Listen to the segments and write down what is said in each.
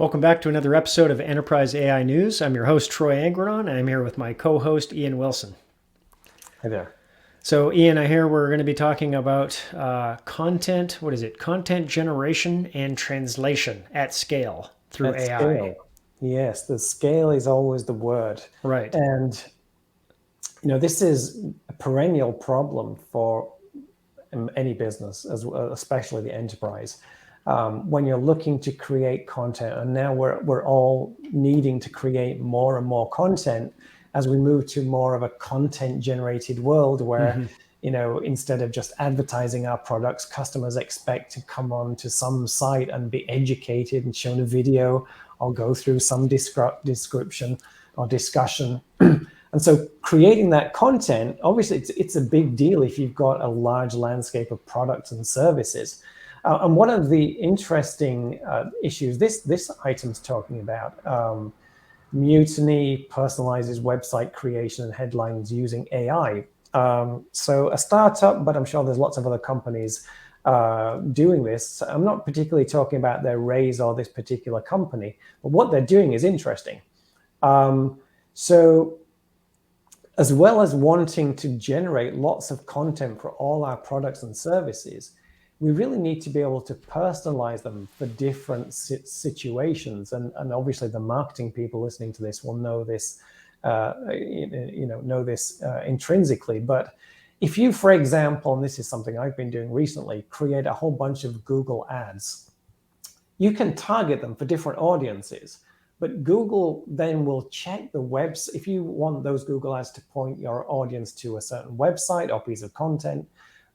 Welcome back to another episode of Enterprise AI News. I'm your host, Troy Angrenon, and I'm here with my co-host, Ian Wilson. Hi there. So, Ian, I hear we're going to be talking about content, content generation and translation at scale through At AI. scale. Yes, the scale is always the word. Right. And, this is a perennial problem for any business, especially the enterprise. When you're looking to create content, and now we're all needing to create more and more content as we move to more of a content-generated world where, instead of just advertising our products, customers expect to come on to some site and be educated and shown a video or go through some description or discussion. And so creating that content, obviously it's a big deal if you've got a large landscape of products and services. And one of the interesting issues this item's talking about, Mutiny personalizes website creation and headlines using AI. So a startup, but I'm sure there's lots of other companies doing this. I'm not particularly talking about their raise or this particular company, but what they're doing is interesting. So as well as wanting to generate lots of content for all our products and services, we really need to be able to personalize them for different situations. And obviously the marketing people listening to this will know this, intrinsically. But if you, for example, and this is something I've been doing recently, create a whole bunch of Google ads, you can target them for different audiences. But Google then will check the webs. If you want those Google ads to point your audience to a certain website or piece of content,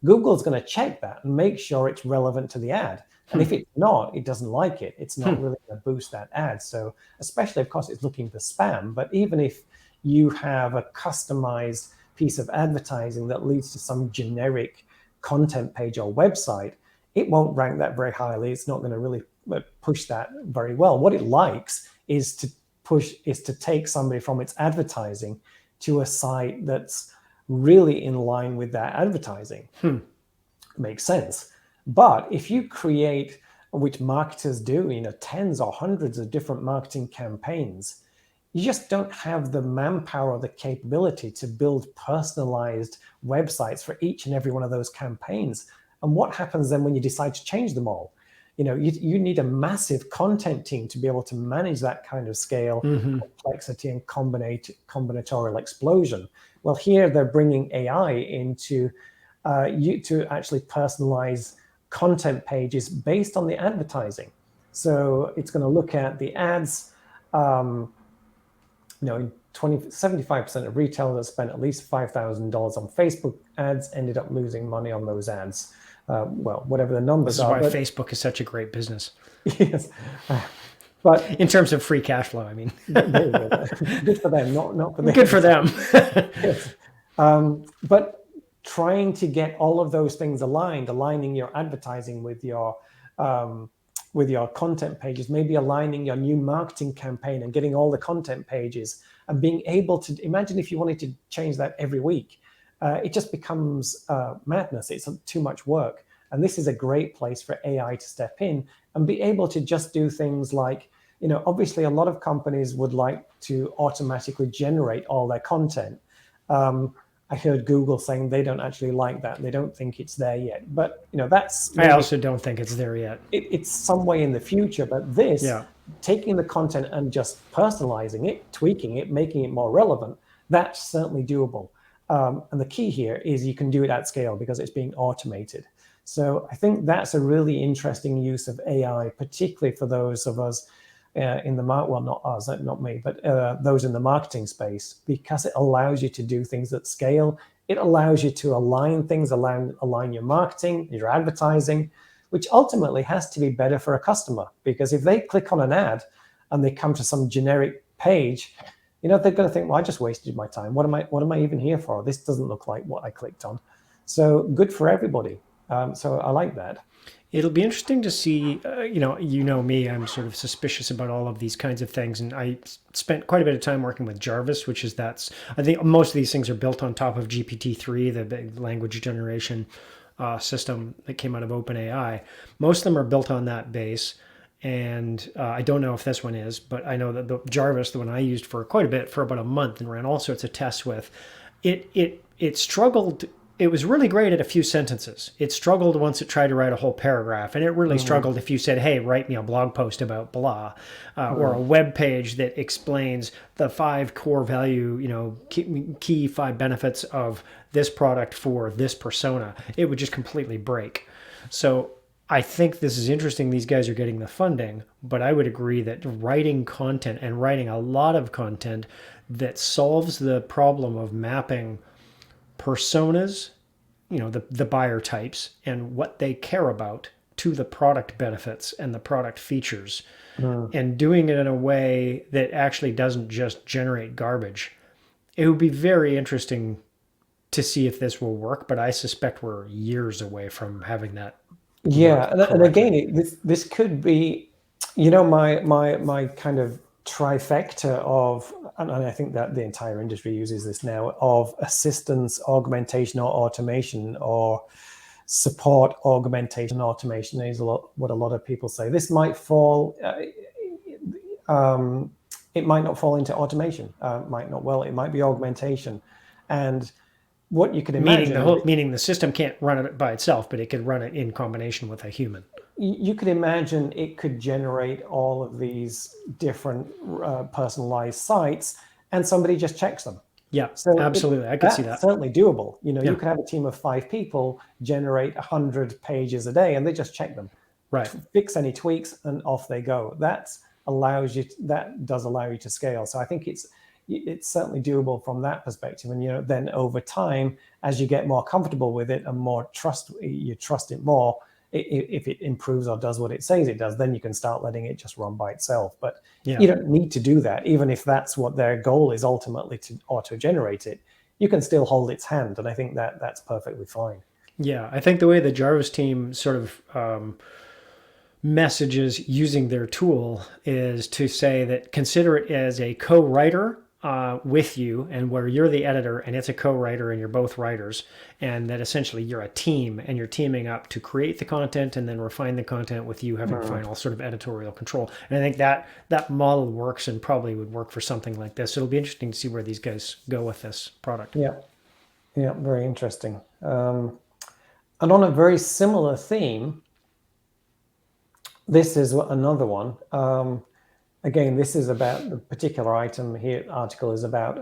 Google's going to check that and make sure it's relevant to the ad. And if it's not, it doesn't like it. It's not really going to boost that ad. So especially, of course, it's looking for spam. But even if you have a customized piece of advertising that leads to some generic content page or website, it won't rank that very highly. It's not going to really push that very well. What it likes is to take somebody from its advertising to a site that's really in line with that advertising. Makes sense. But if you create, which marketers do, tens or hundreds of different marketing campaigns, you just don't have the manpower or the capability to build personalized websites for each and every one of those campaigns. And what happens then when you decide to change them all? You need a massive content team to be able to manage that kind of scale, complexity, and combinatorial explosion. Well, here they're bringing AI into to actually personalize content pages based on the advertising. So it's going to look at the ads. 75% of retailers spent at least $5,000 on Facebook ads ended up losing money on those ads. Whatever the numbers are. This is why Facebook is such a great business. Yes. But in terms of free cash flow, I mean. Good for them, not for them. Good for them. Yes. But trying to get all of those things aligning your advertising with your content pages, maybe aligning your new marketing campaign and getting all the content pages and being able to imagine if you wanted to change that every week. It just becomes madness. It's too much work. And this is a great place for AI to step in and be able to just do things like, obviously a lot of companies would like to automatically generate all their content. I heard Google saying they don't actually like that. They don't think it's there yet. But, that's... I also don't think it's there yet. It's some way in the future. But this, taking the content and just personalizing it, tweaking it, making it more relevant, that's certainly doable. And the key here is you can do it at scale because it's being automated. So I think that's a really interesting use of AI, particularly for those of us in the market, well, not us, not me, but those in the marketing space, because it allows you to do things at scale. It allows you to align things, align your marketing, your advertising, which ultimately has to be better for a customer. Because if they click on an ad and they come to some generic page, they're going to think, well, I just wasted my time. What am I even here for? This doesn't look like what I clicked on. So good for everybody. So I like that. It'll be interesting to see, me, I'm sort of suspicious about all of these kinds of things. And I spent quite a bit of time working with Jarvis, I think most of these things are built on top of GPT-3, the big language generation system that came out of OpenAI. Most of them are built on that base. and I don't know if this one is, but I know that the Jarvis, the one I used for quite a bit, for about a month, and ran all sorts of tests with, it struggled. It was really great at a few sentences. It struggled once it tried to write a whole paragraph, and it really struggled if you said, "Hey, write me a blog post about blah," or a web page that explains the 5 core value, key 5 benefits of this product for this persona. It would just completely break. So I think this is interesting. These guys are getting the funding, but I would agree that writing content, and writing a lot of content that solves the problem of mapping personas, the buyer types and what they care about, to the product benefits and the product features, and doing it in a way that actually doesn't just generate garbage. It would be very interesting to see if this will work, but I suspect we're years away from having that Yeah, work and again, correctly. this could be, my kind of trifecta of, and I think that the entire industry uses this now, of assistance, augmentation, or automation, or support, augmentation, automation is what a lot of people say. This might fall. It might not fall into automation. Might not. Well, it might be augmentation, and what you can imagine is Meaning the system can't run it by itself, but it could run it in combination with a human. you could imagine it could generate all of these different personalized sites, and somebody just checks them. Yeah, So absolutely. I could see that's that. certainly doable. Yeah. You could have a team of 5 people generate 100 pages a day, and they just check them, Right. fix any tweaks, and off they go. That does allow you to scale. So I think it's certainly doable from that perspective. And then over time, as you get more comfortable with it and you trust it more, if it improves or does what it says it does, then you can start letting it just run by itself. But Yeah. you don't need to do that. Even if that's what their goal is, ultimately to auto-generate it, you can still hold its hand. And I think that's perfectly fine. Yeah, I think the way the Jarvis team sort of messages using their tool is to say that consider it as a co-writer with you, and where you're the editor and it's a co-writer and you're both writers, and that essentially you're a team and you're teaming up to create the content and then refine the content, with you having final sort of editorial control. And I think that model works, and probably would work for something like this. It'll be interesting to see where these guys go with this product. Yeah, very interesting. And on a very similar theme, this is another one. Again, this is about the particular item here. Article is about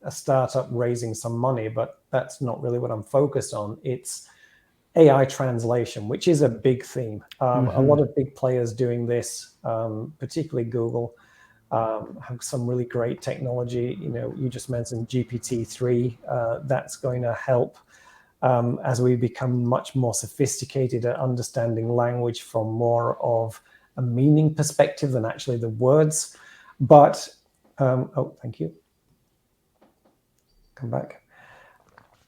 a startup raising some money, but that's not really what I'm focused on. It's AI translation, which is a big theme. A lot of big players doing this, particularly Google, have some really great technology. You just mentioned GPT-3. That's going to help as we become much more sophisticated at understanding language from more of a meaning perspective than actually the words. But thank you. Come back.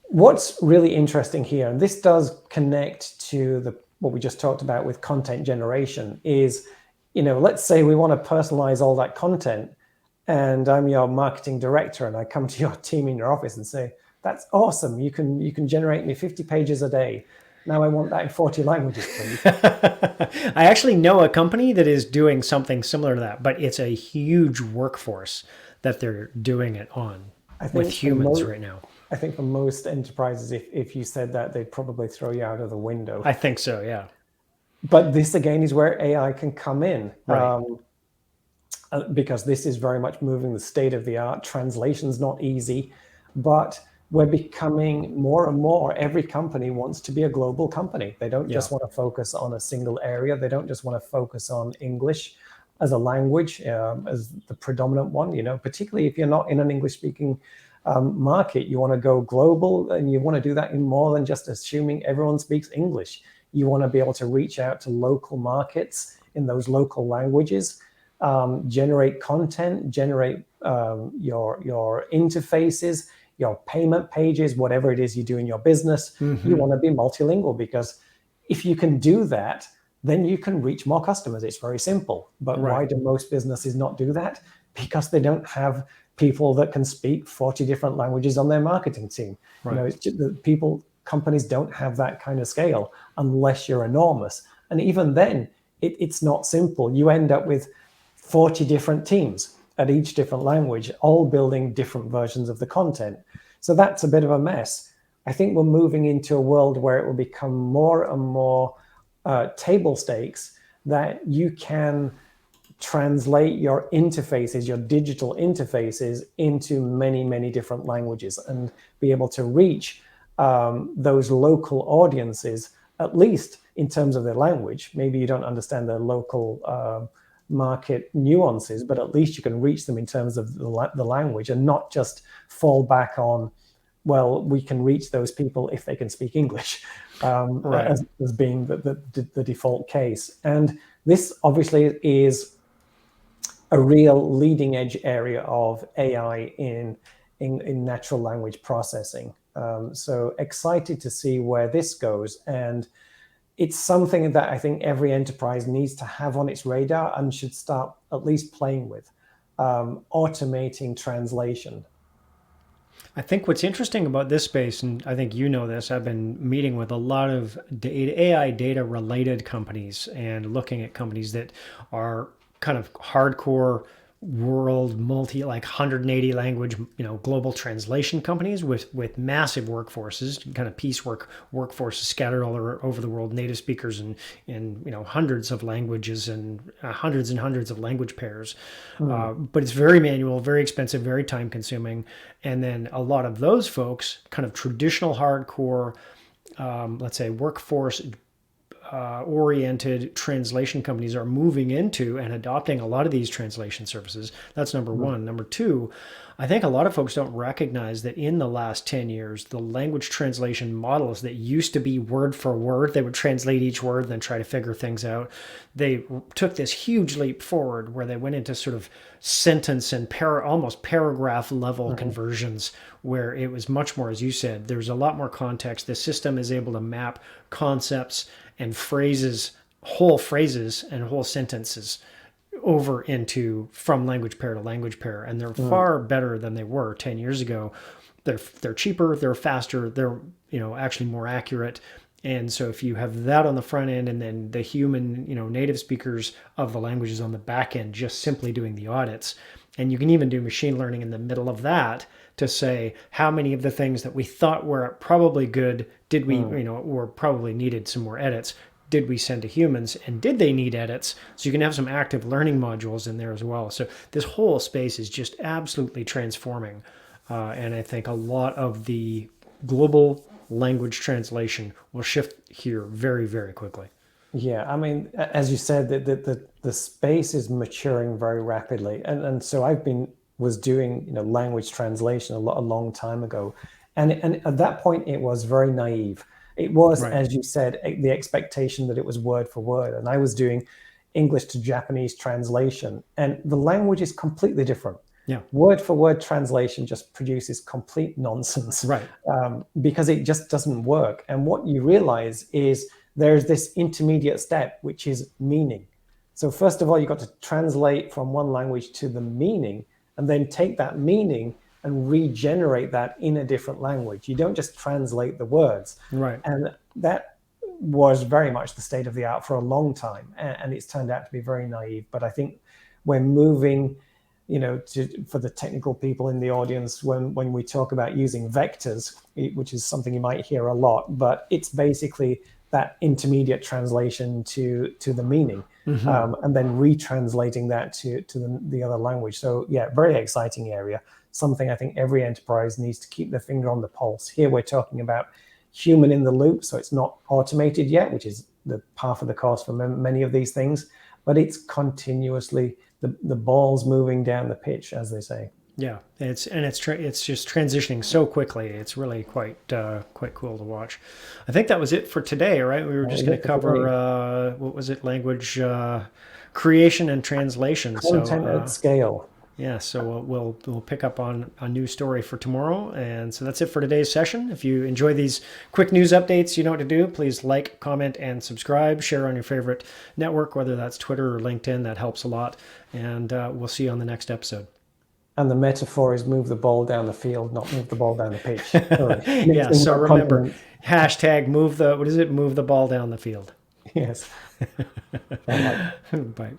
What's really interesting here, and this does connect to what we just talked about with content generation, is let's say we want to personalize all that content, and I'm your marketing director, and I come to your team in your office and say, "That's awesome! You can generate me 50 pages a day. Now I want that in 40 languages, please." I actually know a company that is doing something similar to that, but it's a huge workforce that they're doing it on with humans right now. I think for most enterprises, if you said that, they'd probably throw you out of the window. I think so, yeah. But this again is where AI can come in, Right. Because this is very much moving the state of the art. Translation's not easy, but we're becoming more and more. Every company wants to be a global company. They don't just want to focus on a single area. They don't just want to focus on English as a language, as the predominant one. Particularly if you're not in an English-speaking market, you want to go global, and you want to do that in more than just assuming everyone speaks English. You want to be able to reach out to local markets in those local languages, generate content, generate your interfaces, your payment pages, whatever it is you do in your business. You want to be multilingual, because if you can do that, then you can reach more customers. It's very simple. But why do most businesses not do that? Because they don't have people that can speak 40 different languages on their marketing team. It's just companies don't have that kind of scale unless you're enormous. And even then, it's not simple. You end up with 40 different teams at each different language, all building different versions of the content. So that's a bit of a mess. I think we're moving into a world where it will become more and more table stakes, that you can translate your interfaces, your digital interfaces, into many, many different languages, and be able to reach those local audiences, at least in terms of their language. Maybe you don't understand their local market nuances, but at least you can reach them in terms of the language, and not just fall back on, well, we can reach those people if they can speak English, Right. as being the default case. And this obviously is a real leading edge area of AI in natural language processing. So excited to see where this goes. And it's something that I think every enterprise needs to have on its radar and should start at least playing with, automating translation. I think what's interesting about this space, and I think you know this, I've been meeting with a lot of AI data related companies and looking at companies that are kind of hardcore world multi, like 180 language, global translation companies with massive workforces, kind of piecework workforces scattered all over the world, native speakers in hundreds of languages and hundreds of language pairs. But it's very manual, very expensive, very time consuming. And then a lot of those folks, kind of traditional hardcore, let's say workforce oriented translation companies, are moving into and adopting a lot of these translation services. That's number one. Number two, I think a lot of folks don't recognize that in the last 10 years, the language translation models that used to be word for word, they would translate each word and then try to figure things out. They took this huge leap forward where they went into sort of sentence and almost paragraph level conversions, where it was much more, as you said, there's a lot more context. The system is able to map concepts and phrases, whole phrases and whole sentences over into from language pair to language pair, and they're far better than they were 10 years ago. They're cheaper, they're faster, they're actually more accurate. And so if you have that on the front end, and then the human native speakers of the languages on the back end just simply doing the audits, and you can even do machine learning in the middle of that to say how many of the things that we thought were probably good did we or probably needed some more edits, did we send to humans, and did they need edits? So you can have some active learning modules in there as well. So this whole space is just absolutely transforming. And I think a lot of the global language translation will shift here very, very quickly. Yeah, I mean, as you said, the space is maturing very rapidly, and so was doing language translation a long time ago, and at that point it was very naive. It was, Right. as you said, the expectation that it was word for word, and I was doing English to Japanese translation, and the language is completely different. Yeah. Word for word translation just produces complete nonsense, Right. because it just doesn't work. And what you realize is there's this intermediate step, which is meaning. So first of all, you've got to translate from one language to the meaning, and then take that meaning and regenerate that in a different language. You don't just translate the words. Right. And that was very much the state of the art for a long time. And it's turned out to be very naive. But I think we're moving, for the technical people in the audience, when we talk about using vectors, which is something you might hear a lot, but it's basically that intermediate translation to the meaning, and then retranslating that to the other language. So yeah, very exciting area. Something I think every enterprise needs to keep their finger on the pulse. Here we're talking about human in the loop, so it's not automated yet, which is the half of the cost for many of these things, but it's continuously the ball's moving down the pitch, as they say. Yeah, it's just transitioning so quickly. It's really quite cool to watch. I think that was it for today, right? We were just going to cover what was it? Language creation and translation. Content at scale. Yeah, so we'll pick up on a new story for tomorrow. And so that's it for today's session. If you enjoy these quick news updates, you know what to do. Please like, comment, and subscribe. Share on your favorite network, whether that's Twitter or LinkedIn. That helps a lot. And we'll see you on the next episode. And the metaphor is move the ball down the field, not move the ball down the pitch. Yeah, so remember, hashtag move the ball down the field. Yes. Bye. Bye.